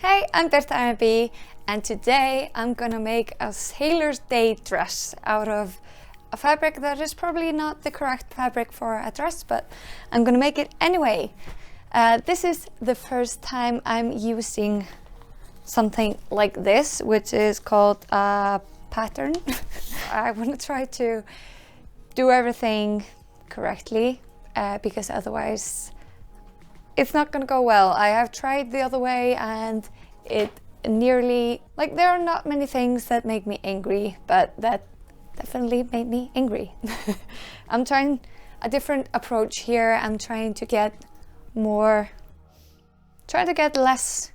Hey, I'm Birta and today I'm gonna make a Sailor's Day dress out of a fabric that is probably not the correct fabric for a dress, but I'm gonna make it anyway. This is the first time I'm using something like this, which is called a pattern. I want to try to do everything correctly because otherwise it's not gonna go well. I have tried the other way and it nearly, like, there are not many things that make me angry, but that definitely made me angry. I'm trying a different approach here. I'm trying to get less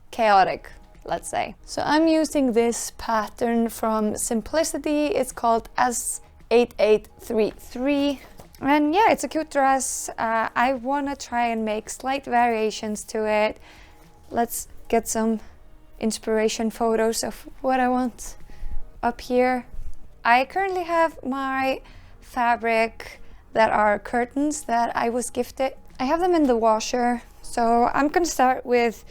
chaotic, let's say. So I'm using this pattern from Simplicity. It's called S8833. And yeah, it's a cute dress. I want to try and make slight variations to it. Let's get some inspiration photos of what I want up here. I currently have my fabric that are curtains that I was gifted. I have them in the washer. So I'm going to start with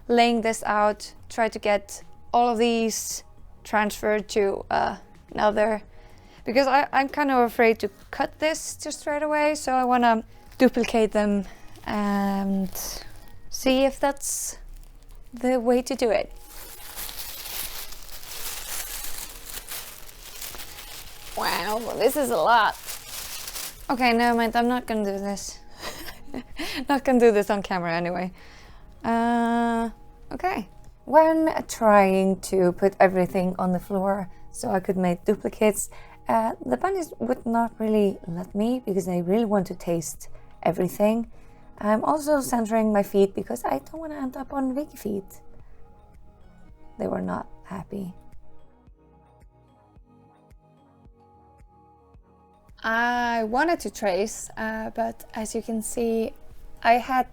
laying this out, try to get all of these transferred to another, because I'm kind of afraid to cut this just right away, so I want to duplicate them and see if that's the way to do it. Wow, this is a lot. Okay, never mind, I'm not gonna do this. Not gonna do this on camera anyway. Okay. When trying to put everything on the floor so I could make duplicates, the bunnies would not really let me because I really want to taste everything. I'm also centering my feet because I don't want to end up on Vicky feet. They were not happy. I wanted to trace, but as you can see, I had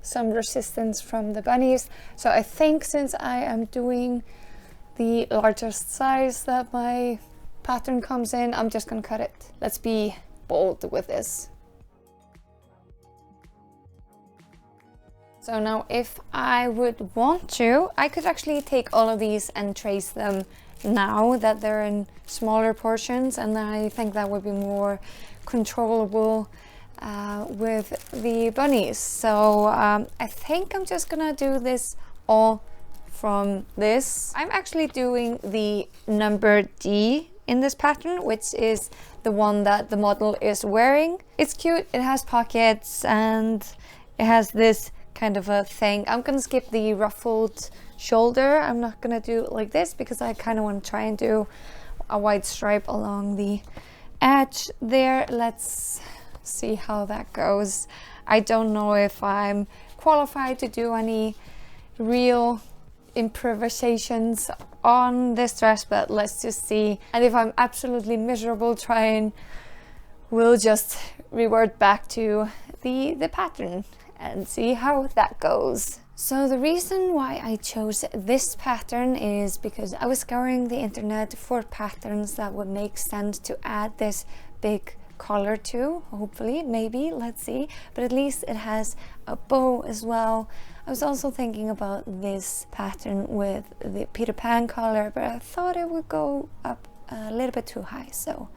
some resistance from the bunnies. So I think since I am doing the largest size that my pattern comes in, I'm just gonna cut it. Let's be bold with this. So now if I would want to, I could actually take all of these and trace them now that they're in smaller portions, and I think that would be more controllable with the bunnies. So I think I'm just gonna do this all from this. I'm actually doing the number D in this pattern, which is the one that the model is wearing. It's cute, it has pockets, and it has this kind of a thing. I'm gonna skip the ruffled shoulder. I'm not gonna do it like this because I kind of want to try and do a white stripe along the edge there. Let's see how that goes. I don't know if I'm qualified to do any real improvisations on this dress, but let's just see. And if I'm absolutely miserable trying, we'll just revert back to the pattern and see how that goes. So the reason why I chose this pattern is because I was scouring the internet for patterns that would make sense to add this big collar to, hopefully, maybe, let's see. But at least it has a bow as well. I was also thinking about this pattern with the Peter Pan collar, but I thought it would go up a little bit too high, so.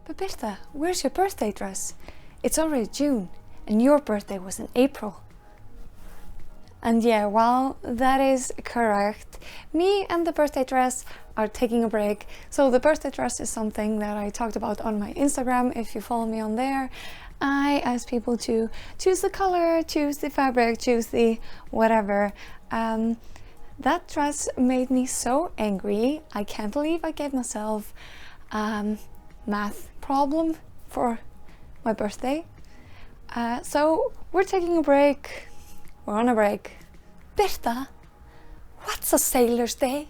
But Birta, where's your birthday dress? It's already June, and your birthday was in April. And yeah, well, that is correct. Me and the birthday dress are taking a break. So the birthday dress is something that I talked about on my Instagram. If you follow me on there, I ask people to choose the color, choose the fabric, choose the whatever. That dress made me so angry. I can't believe I gave myself math problem for my birthday. So we're taking a break. We're on a break. Birta, what's a Sailor's Day?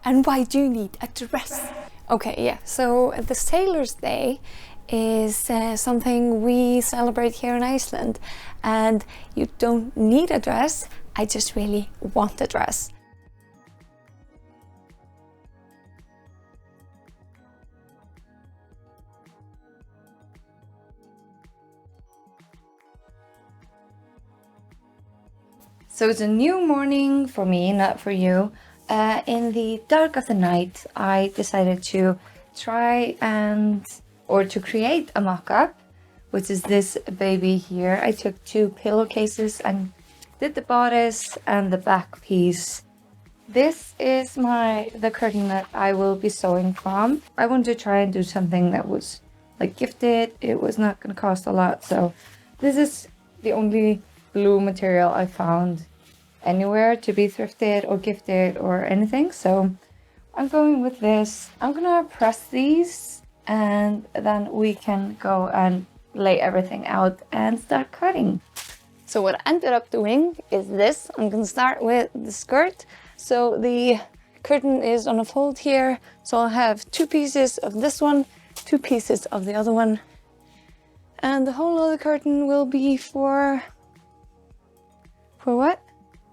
And why do you need a dress? Okay, yeah, so the Sailor's Day is something we celebrate here in Iceland. And you don't need a dress, I just really want a dress. So it's a new morning for me, not for you. In the dark of the night, I decided to try to create a mock-up, which is this baby here. I took 2 pillowcases and did the bodice and the back piece. This is the curtain that I will be sewing from. I wanted to try and do something that was like gifted. It was not going to cost a lot, so this is the only blue material I found anywhere to be thrifted or gifted or anything, so I'm going with this. I'm gonna press these and then we can go and lay everything out and start cutting. So what I ended up doing is this. I'm gonna start with the skirt. So the curtain is on a fold here, so I'll have 2 pieces of this one, 2 pieces of the other one, and the whole other curtain will be for what?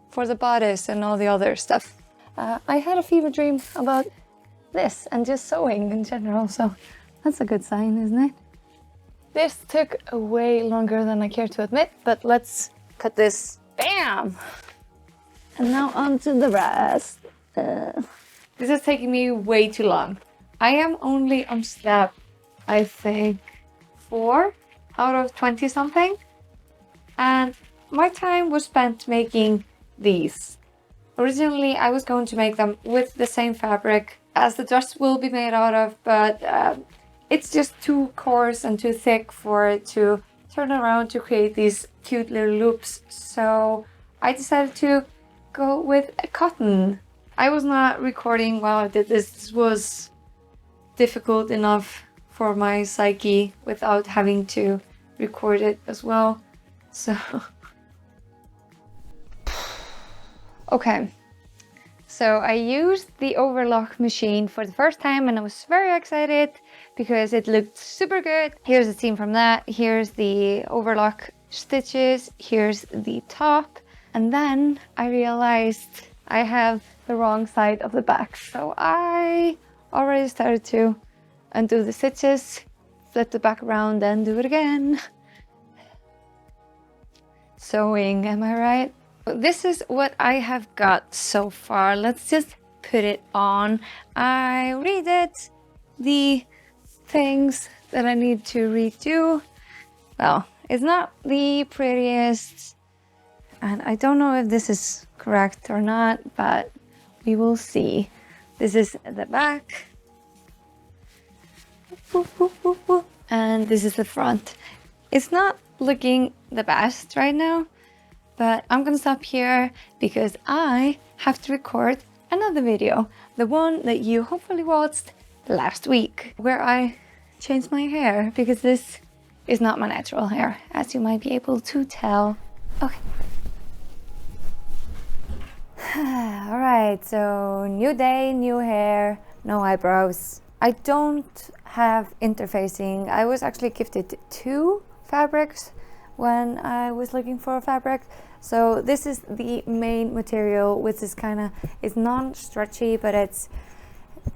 For the bodice and all the other stuff. I had a fever dream about this and just sewing in general, so that's a good sign, isn't it? This took way longer than I care to admit, but let's cut this. Bam! And now on to the rest. This is taking me way too long. I am only on step, I think, 4 out of 20 something. And my time was spent making these. Originally, I was going to make them with the same fabric as the dress will be made out of, but it's just too coarse and too thick for it to turn around to create these cute little loops. So I decided to go with cotton. I was not recording while I did this. This was difficult enough for my psyche without having to record it as well. So okay, so I used the overlock machine for the first time and I was very excited because it looked super good. Here's the seam from that, here's the overlock stitches, here's the top, and then I realized I have the wrong side of the back. So I already started to undo the stitches, flip the back around and do it again. Sewing, am I right? This is what I have got so far. Let's just put it on. I redid the things that I need to redo. Well, it's not the prettiest, and I don't know if this is correct or not, but we will see. This is the back. And this is the front. It's not looking the best right now, but I'm gonna stop here because I have to record another video, the one that you hopefully watched last week, where I changed my hair because this is not my natural hair, as you might be able to tell. Okay. All right, so new day, new hair, no eyebrows. I don't have interfacing. I was actually gifted 2 fabrics when I was looking for a fabric. So this is the main material, which is it's non-stretchy, but it's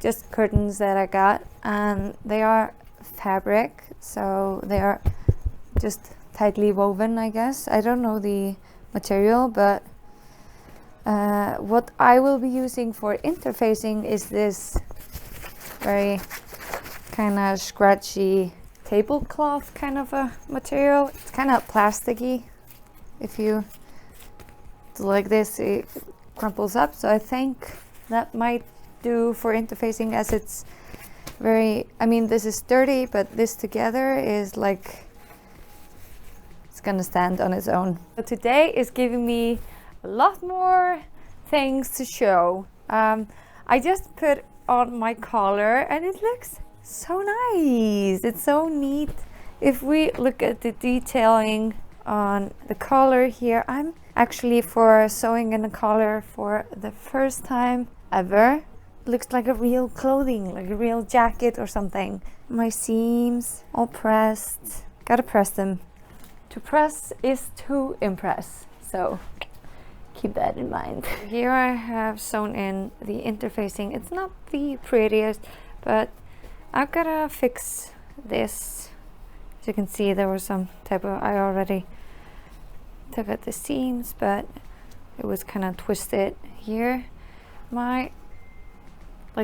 just curtains that I got, and they are fabric, so they are just tightly woven, I guess. I don't know the material, but what I will be using for interfacing is this very scratchy tablecloth kind of a material. It's kind of plasticky. If you do like this, it crumples up, so I think that might do for interfacing, as it's very, I mean, this is sturdy, but this together is like, it's gonna stand on its own. So today is giving me a lot more things to show. I just put on my collar and it looks so nice. It's so neat. If we look at the detailing on the collar here, I'm actually for sewing in a collar for the first time ever. It looks like a real clothing, like a real jacket or something. My seams all pressed. Gotta press them. To press is to impress, so keep that in mind. Here I have sewn in the interfacing. It's not the prettiest, but I've gotta fix this. As you can see, there was some type of, I already took out the seams, but it was kind of twisted here. Like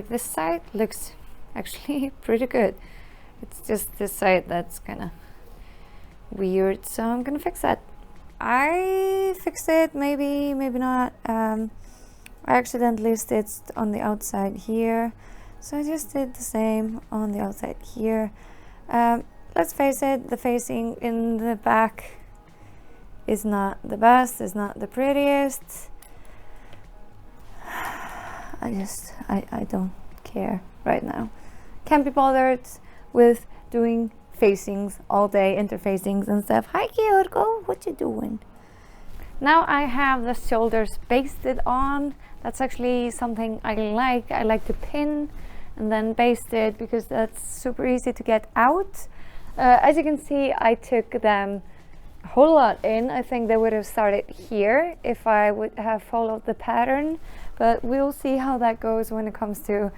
this side looks actually pretty good. It's just this side that's kind of weird, so I'm gonna fix that. I fixed it, maybe not. I accidentally stitched on the outside here, so I just did the same on the outside here. Let's face it, the facing in the back is not the best, it's not the prettiest. I don't care right now. Can't be bothered with doing facings all day, interfacings and stuff. Hi Georgo, what you doing? Now I have the shoulders basted on. That's actually something I like. I like to pin and then baste it because that's super easy to get out. As you can see, I took them a whole lot in. I think they would have started here if I would have followed the pattern, but we'll see how that goes when it comes to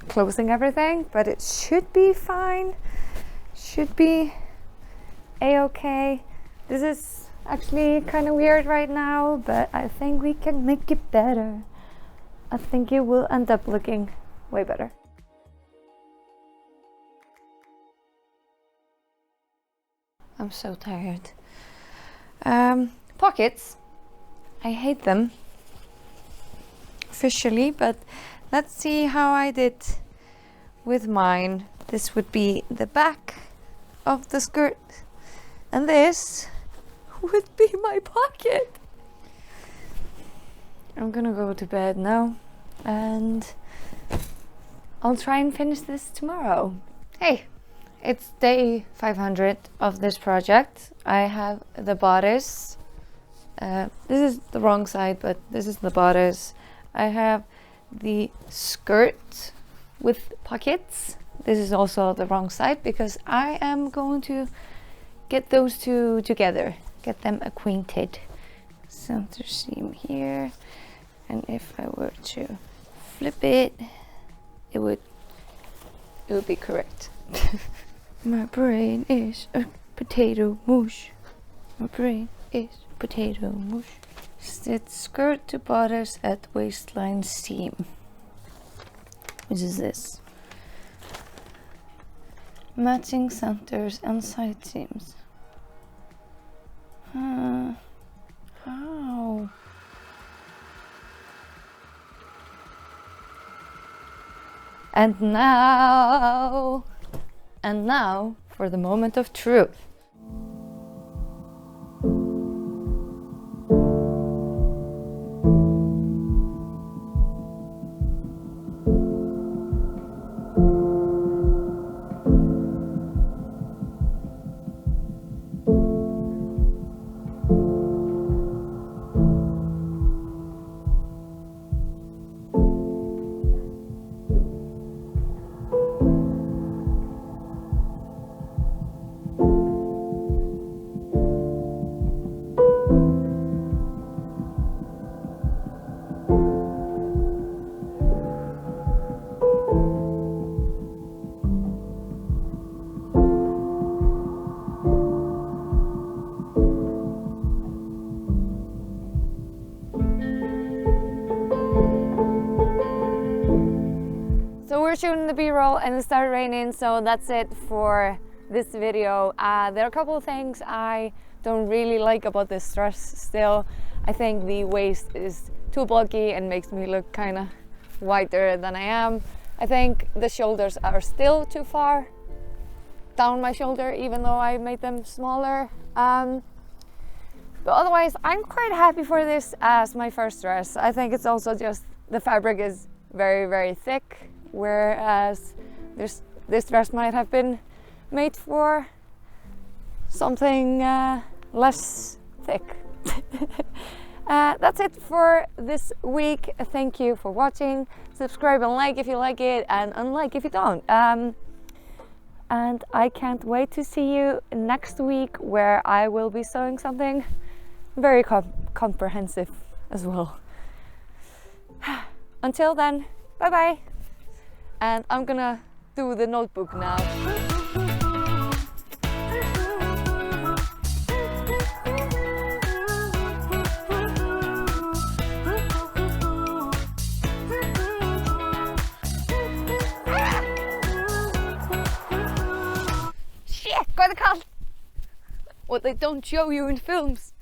closing everything, but it should be fine. Should be a-okay. This is actually kind of weird right now, but I think we can make it better. I think it will end up looking way better. I'm so tired. Pockets. I hate them officially, but let's see how I did with mine. This would be the back of the skirt, and this would be my pocket. I'm gonna go to bed now, and I'll try and finish this tomorrow. Hey, it's day 500 of this project. I have the bodice. This is the wrong side, but this is the bodice. I have the skirt with pockets. This is also the wrong side because I am going to get those two together, get them acquainted. Center seam here, and if I were to flip it, it would be correct. My brain is a potato mush. My brain is potato mush. Stitch skirt to bodice at waistline seam, which is this. Matching centers and side seams. How? And now for the moment of truth. We're shooting the B-roll and it started raining, so that's it for this video. There are a couple of things I don't really like about this dress still. I think the waist is too bulky and makes me look kind of wider than I am. I think the shoulders are still too far down my shoulder, even though I made them smaller. But otherwise, I'm quite happy for this as my first dress. I think it's also just the fabric is very, very thick, whereas this dress might have been made for something less thick. That's it for this week. Thank you for watching. Subscribe and like if you like it, and unlike if you don't. And I can't wait to see you next week, where I will be sewing something very comprehensive as well. Until then, bye bye. And I'm gonna do the notebook now. Hvað er kallt? What they don't show you in films.